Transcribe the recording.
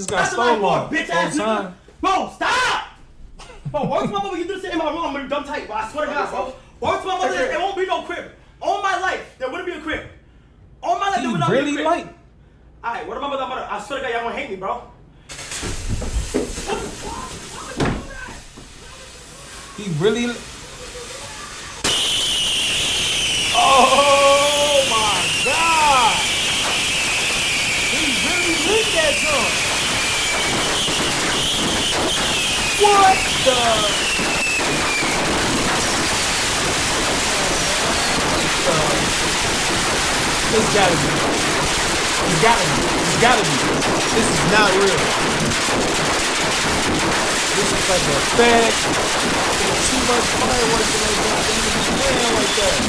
Just got stolen on bitch ass time. Bro, stop! Bro, work to my mother, you do the same in my room, I'm gonna be dumb tight, bro. I swear to God, bro. Work to my mother, there won't be no crib. All my life, there wouldn't be a crib. All my life, there would not be a crib. Really light. Alright, what am I mother? I swear to God, y'all won't hate me, bro. He really. Oh my God! He really lit that joint. What the? It's gotta be. It's gotta be. It's gotta be. This is not real. This is like a effect. There's too much fireworks in that joint. They need to be playing like that.